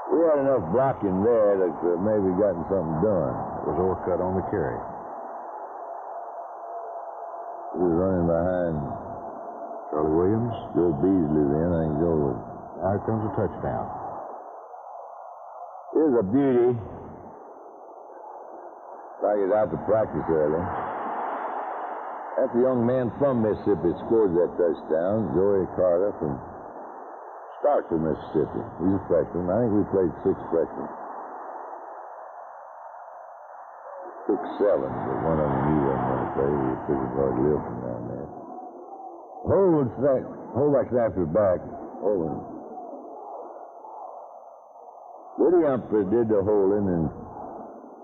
We had enough blocking there that maybe gotten something done. It was Orcutt on the carry. He was running behind Charlie Williams. Joe Beasley then. I think Joe was. Now here comes a touchdown. Here's a beauty. Like he's out to practice early. That's a young man from Mississippi that scored that touchdown, Joey Carter from Starkville, Mississippi. He's a freshman. I think we played 6 freshmen. 6, 7, but one of them he wasn't going to play. He took a guard live from down there. Hold back snap it back. Holding. Woody Humphrey did the holding, and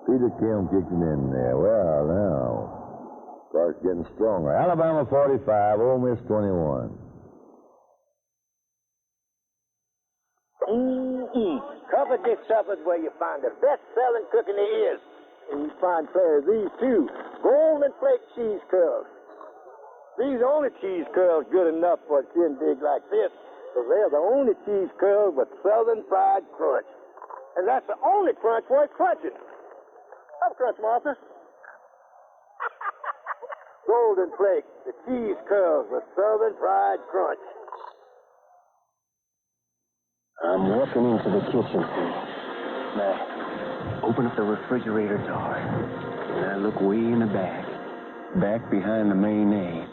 Peter Kim kicked him in there. Well, now, Clark's getting stronger. Alabama 45, Ole Miss 21. Cover Dick Supper's where you find the best-selling cook in the ears. And you find plenty of these, too. Golden Flake cheese curls. These are only cheese curls good enough for a shindig like this, because they're the only cheese curls with Southern fried crunch. And that's the only crunch worth crunching. Have a crunch, Martha. Golden Flake, the cheese curls with Southern fried crunch. I'm walking into the kitchen, see. Now, open up the refrigerator door, and I look way in the back behind the mayonnaise.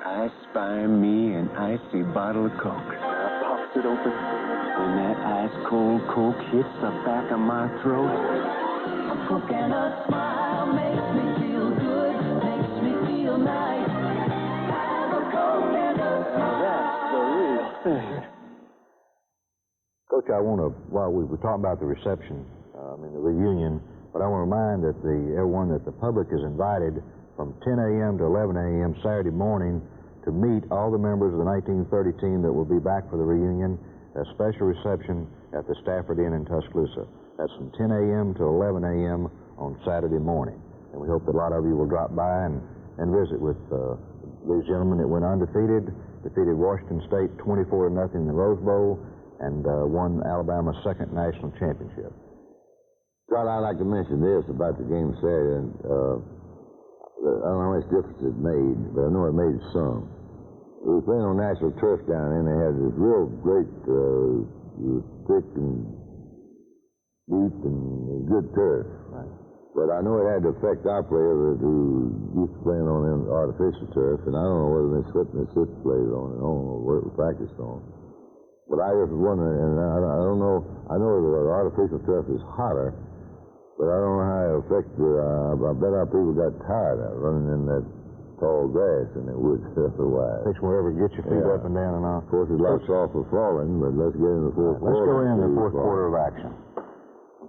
I spy me an icy bottle of Coke. I pops it open, and that ice-cold Coke hits the back of my throat. A Coke and a smile makes me feel good, makes me feel nice. Have a Coke and a smile. That's the real thing. Coach, I want to, while we were talking about the reception, the reunion, but I want to remind everyone that the public is invited from 10 a.m. to 11 a.m. Saturday morning to meet all the members of the 1930 team that will be back for the reunion. A special reception at the Stafford Inn in Tuscaloosa. That's from 10 a.m. to 11 a.m. on Saturday morning. And we hope that a lot of you will drop by and visit with these gentlemen that went undefeated, defeated Washington State 24-0 in the Rose Bowl, and won Alabama's second national championship. Charlie, I'd like to mention this about the game Saturday. I don't know how much difference it made, but I know it made some. We were playing on natural turf down there, and they had this real great, thick and deep and good turf. Right. But I know it had to affect our players who used to playing on artificial turf, and I don't know whether Mississippi played on it, or what it practiced on. But I just wonder, and I don't know, I know the artificial turf is hotter, but I don't know how it affected, I bet our people got tired of running in that tall grass than they would otherwise. Takes wherever get your feet up and down and off. Of course, it's a lot softer falling, but let's get in the fourth quarter. Let's go in the fourth quarter of action.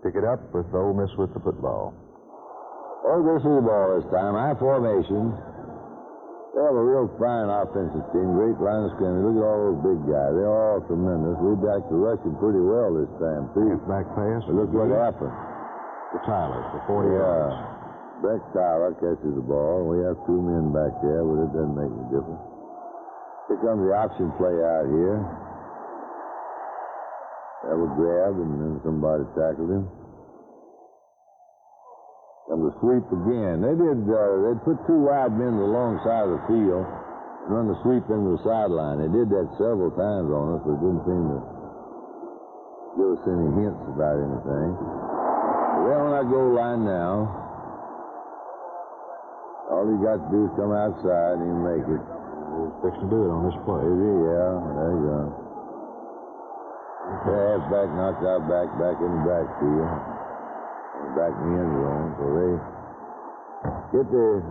Pick it up with Ole Miss with the football. Ole Miss with the ball this time. High formation. They have a real fine offensive team, great line of scrimmage. Look at all those big guys. They're all tremendous. We backed the rushing pretty well this time, too. Back pass. But look what happened. To Tyler, for 40 yards. Beck Tyler catches the ball. We have 2 men back there, but it doesn't make any difference. Here comes the option play out here. That was grabbed, and then somebody tackled him. And the sweep again. They put 2 wide men to the long side of the field and run the sweep into the sideline. They did that several times on us, but it didn't seem to give us any hints about anything. They're on our goal line now. All you got to do is come outside and you make it. He's fixing to do it on this play. Yeah, there you go. Pass back, knocked out back in the backfield. Back in the end zone, so they get their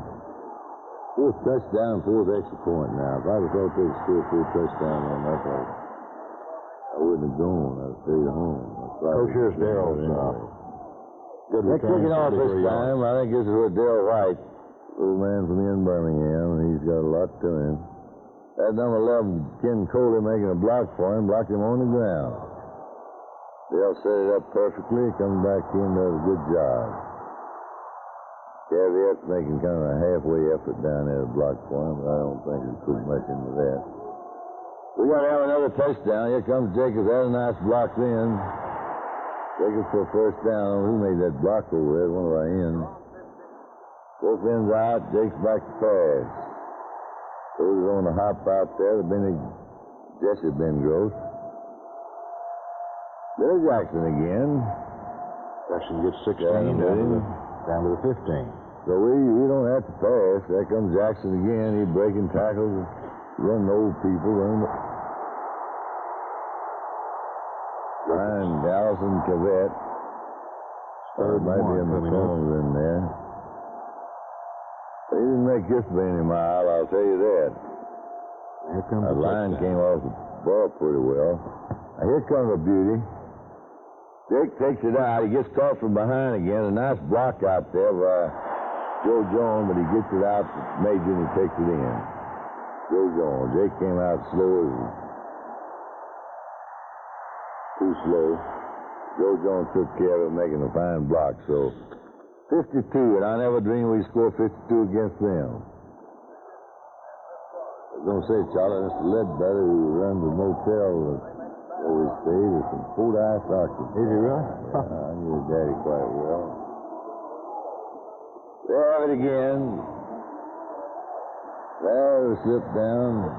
4th touchdown, 4th extra point now. If I was going to take a still 4th touchdown on that, I wouldn't have gone. I'd have stayed home. Coach, here's Daryl's good return. They're kicking off this time. I think this is what Daryl White Little man from in Birmingham, and he's got a lot to him. That number 11, Ken Coley, making a block for him, blocked him on the ground. Dale set it up perfectly, comes back in, does a good job. Caveat's making kind of a halfway effort down there to block for him, but I don't think he's put much into that. We got to have another touchdown. Here comes Jacobs. That's a nice block then. Jacobs for a first down. Who made that block over there? One of our ends. Both ends out. Jake's back to pass. Those are on the hop out there. Jesse Bengross. There's Jackson again. Jackson gets 16 down to the 15. So we don't have to pass. There comes Jackson again. He's breaking tackles, running old people. Behind Allison Cavett. Might be a McCollum in there. He didn't make this many mile, I'll tell you that. Here comes the line came off the ball pretty well. Now here comes a beauty. Jake takes it out. He gets caught from behind again. A nice block out there by Joe Jones, but he gets it out to Major and he takes it in. Joe Jones. Jake came out slow. Too slow. Joe Jones took care of it, making a fine block. So 52, and I never dreamed we'd score 52 against them. I was going to say, Charlie, Mr. Ledbetter, who runs the motel where we stayed, is from Fort Ice, Arkansas. Is he really? I knew his daddy quite well. They have it again. There, we slip down.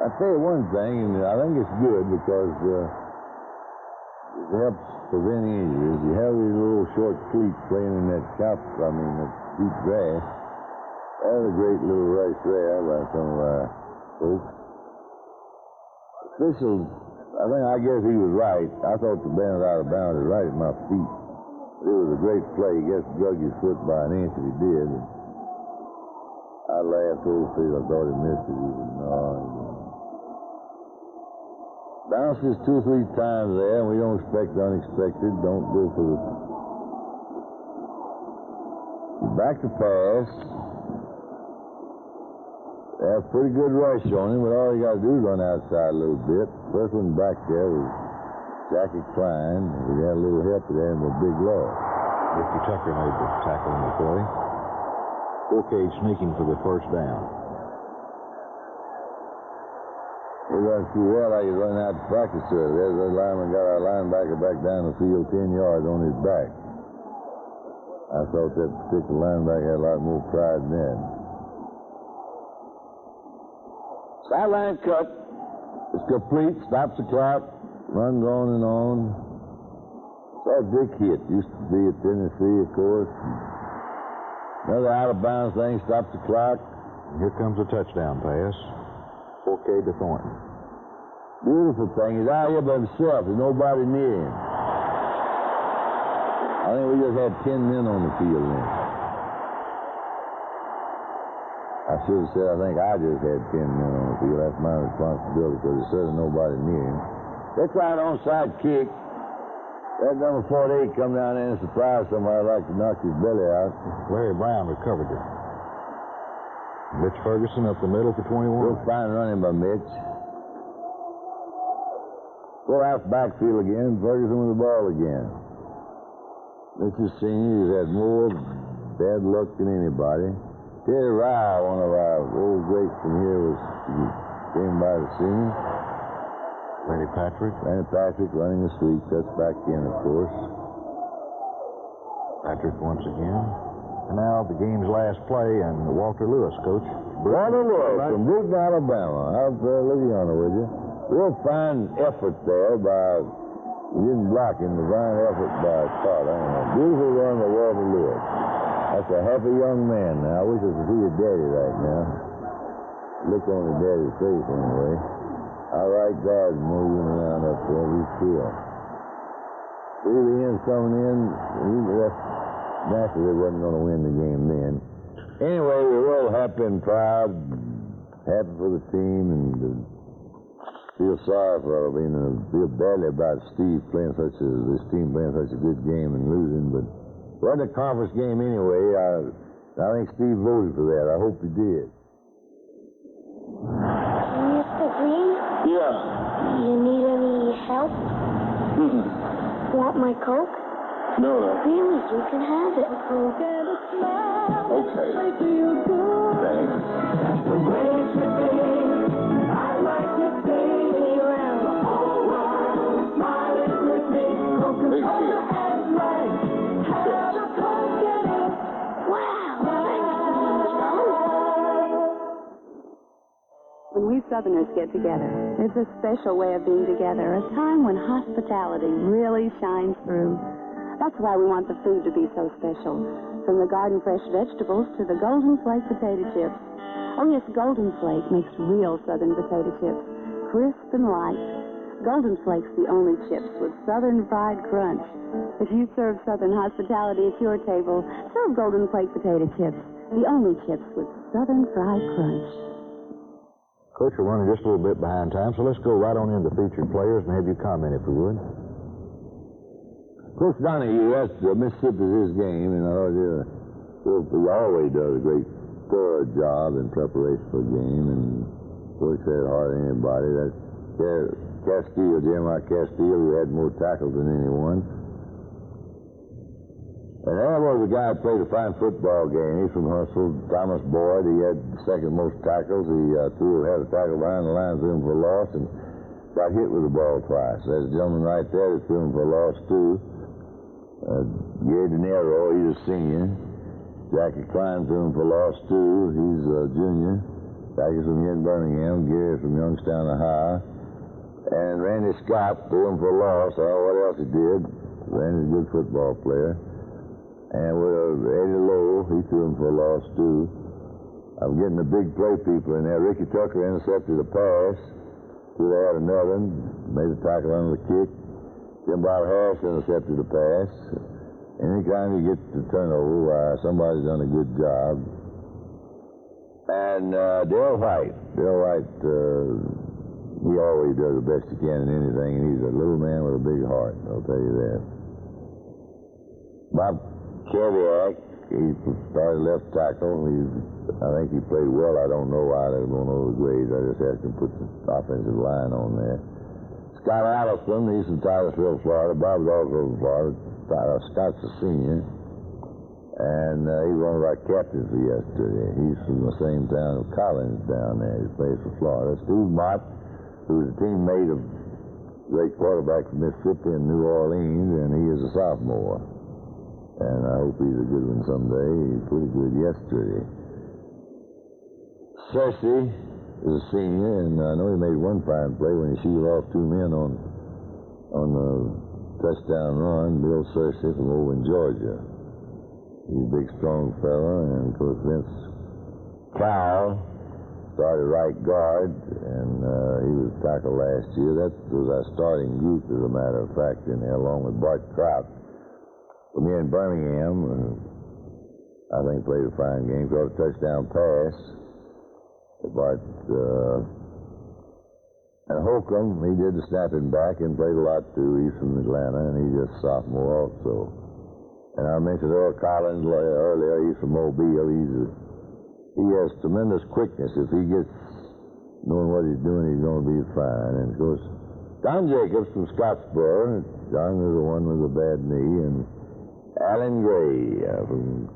I'll tell you one thing, and I think it's good because it helps prevent injuries. You have these little short cleats playing in that that deep grass. That was a great little race there by some of our folks. Official, I guess he was right. I thought the band out of bounds was right at my feet. But it was a great play. He just drug his foot by an inch, and he did. And I laughed over the field. I thought he missed it. He said, no. Bounces 2 or 3 times there, and we don't expect the unexpected. Don't go for the... Back to pass. They have a pretty good rush on him, but all you got to do is run outside a little bit. First one back there was Jackie Klein. We had a little help there and a big loss. Ricky Tucker made the tackle in the play. Forcade sneaking for the first down. We run through there like he's running out to practice there. There's the lineman got our linebacker back down the field 10 yards on his back. I thought that particular linebacker had a lot more pride than that. Sideline cut. It's complete. Stops the clock. Runs on and on. Saw Dick hit. Used to be at Tennessee, of course. Another out-of-bounds thing. Stops the clock. Here comes a touchdown pass. Forcade to Thornton. Beautiful thing. He's out here by himself. There's nobody near him. I think we just had 10 men on the field then. I should have said I think I just had 10 men on the field. That's my responsibility because there's certainly nobody near him. They tried an onside kick. That number 48 come down there and surprised somebody like to knock his belly out. Larry Brown recovered it. Mitch Ferguson up the middle for 21. Real fine running by Mitch. Go out backfield again. Ferguson with the ball again. Mitch is senior. He's had more bad luck than anybody. Terry Rye, one of our old greats from here, came by to see me. Randy Patrick running the sweep. That's back in, of course. Patrick once again. And now the game's last play, and Walter Lewis, Coach. Walter Lewis from Brooklyn, Alabama. I'll look on with you. Real fine effort there by, he didn't block him, the fine effort by Todd. I don't know. Beautiful run by Walter Lewis. That's a happy young man now. I wish I could see your daddy right now. Look on his daddy's face anyway. All right, guard moving around up there. He's still. See the end coming in. Naturally, wasn't going to win the game then. Anyway, we were all happy and proud, happy for the team, and feel sorry for it. Feel badly about Steve this team playing such a good game and losing, but it wasn't a conference game anyway. I think Steve voted for that. I hope he did. Mr. Green? Yeah. You need any help? Want my Coke? No. Really, you can have it. Okay. Thanks. Hey, kid. When we Southerners get together, it's a special way of being together, a time when hospitality really shines through. That's why we want the food to be so special. From the garden fresh vegetables to the Golden Flake potato chips. Oh yes, Golden Flake makes real Southern potato chips, crisp and light. Golden Flake's the only chips with Southern fried crunch. If you serve Southern hospitality at your table, serve Golden Flake potato chips, the only chips with Southern fried crunch. Coach, we're running just a little bit behind time, so let's go right on into featured players and have you comment if we would. Coach Donahue, that's Mississippi's his game, and I thought he always does a great, thorough job in preparation for a game, and works that hard than anybody. That's Castile, Jeremiah Castile, who had more tackles than anyone. And that was a guy who played a fine football game. He's from Hustle. Thomas Boyd, he had the second most tackles. He had a tackle behind the line, threw him for a loss, and got hit with the ball twice. There's a gentleman right there that threw him for a loss, too. Gary De Niro, he's a senior. Jackie Klein threw him for a loss, too. He's a junior. Jackie's from here in Birmingham. Gary's from Youngstown, Ohio. And Randy Scott threw him for a loss. I don't know what else he did. Randy's a good football player. And with Eddie Lowe, he threw him for a loss, too. I'm getting the big play people in there. Ricky Tucker intercepted a pass. Two they had another one. Made a tackle under the kick. Jim Bob Harris intercepted a pass. Anytime you get the turnover, somebody's done a good job. And Dale White, he always does the best he can in anything, and he's a little man with a big heart, I'll tell you that. Bob Keviak, he started left tackle. I think he played well. I don't know why. I don't know the grades. I just asked him to put the offensive line on there. Scott Allison, he's from Titusville, Florida. Bob's also from Florida. Scott's a senior. And he was one of our captains for yesterday. He's from the same town of Collins down there. He plays for Florida. Steve Mott, who was a teammate of great quarterback from Mississippi and New Orleans, and he is a sophomore. And I hope he's a good one someday. He was pretty good yesterday. Cersei is a senior, and I know he made one fine play when he shooted off two men on the touchdown run. Bill Cersei from over in Georgia. He's a big, strong fella, and of course Vince Clow started right guard, and he was tackled last year. That was our starting group, as a matter of fact, in there, along with Bart Trout. From here in Birmingham, I think played a fine game, got a touchdown pass. Bart and Holcomb, he did the snapping back and played a lot too. He's from Atlanta, and he's just a sophomore also. And I mentioned Earl Collins earlier. He's from Mobile. He has tremendous quickness. If he gets knowing what he's doing, he's going to be fine. And of course, Don Jacobs from Scottsboro. Don was the one with a bad knee, and Alan Gray from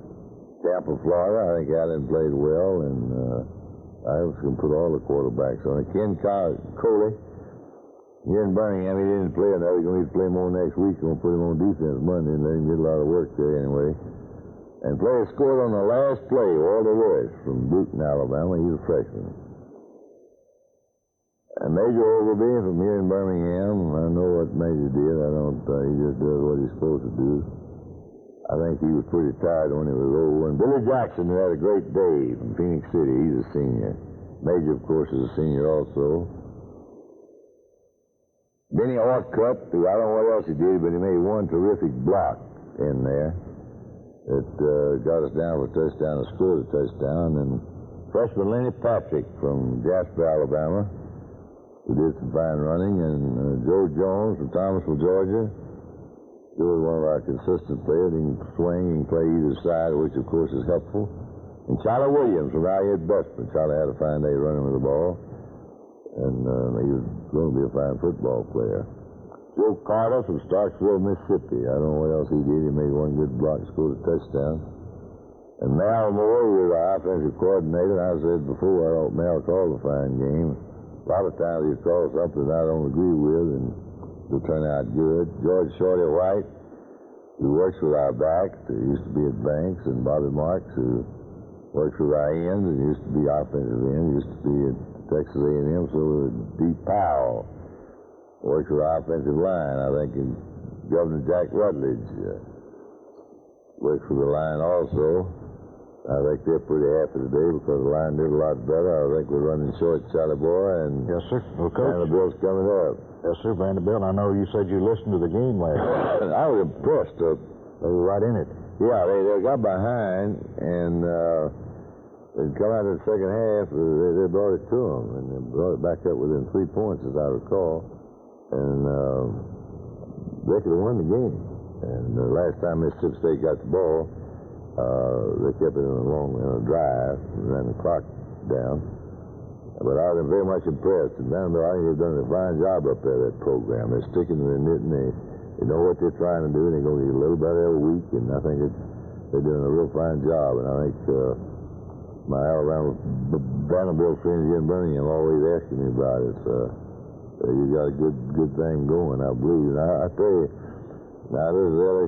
Tampa, Florida. I think Alan played well, and I was going to put all the quarterbacks on it. Ken Coley, here in Birmingham, he didn't play enough. He's going to play more next week. We're going to put him on defense Monday and let him get a lot of work there anyway. And player scored on the last play, Walter Lewis from Booton, Alabama. He's a freshman. And Major Ogilvy from here in Birmingham. I know what Major did. He just does what he's supposed to do. I think he was pretty tired when he was over. And Billy Jackson, who had a great day from Phoenix City, he's a senior. Major, of course, is a senior also. Benny Orcutt, who I don't know what else he did, but he made one terrific block in there that got us down for a touchdown and scored a touchdown. And freshman Lenny Patrick from Jasper, Alabama, who did some fine running. And Joe Jones from Thomasville, Georgia. George, one of our consistent players, he can swing, he can play either side, which of course is helpful. And Charlie Williams from out here at Bestman. Charlie had a fine day running with the ball, and he was going to be a fine football player. Joe Carter from Starksville, Mississippi. I don't know what else he did. He made one good block, scored a touchdown. And Mel Moore was our offensive coordinator. I said before, I thought Mel called a fine game. A lot of times he'd call something I don't agree with, and it'll turn out good. George Shorty White, who works with our backs, who used to be at Banks, and Bobby Marks, who works with our ends and used to be offensive end, used to be at Texas A&M. So Dee Powell works with our offensive line. I think Governor Jack Rutledge works with the line also. I think they're pretty happy today because the line did a lot better. I think we're running short, Charlie Boy, and yes, sir. Well, Coach, Vanderbilt's coming up. Yes, sir, Vanderbilt. I know you said you listened to the game last night. I was impressed. They were right in it. Yeah, they got behind, and they'd come out in the second half. They brought it to them, and they brought it back up within 3 points, as I recall. And they could have won the game. And the last time Mississippi State got the ball, they kept it in a drive and ran the clock down. But I was very much impressed. And Vanderbilt, I think they've done a fine job up there, that program. They're sticking to their knitting. They know what they're trying to do, and they're going to get a little better every week. And I think they're doing a real fine job. And I think my Alabama Vanderbilt friends here in Birmingham always asking me about it. You got a good thing going, I believe. And I tell you, now this is LSU.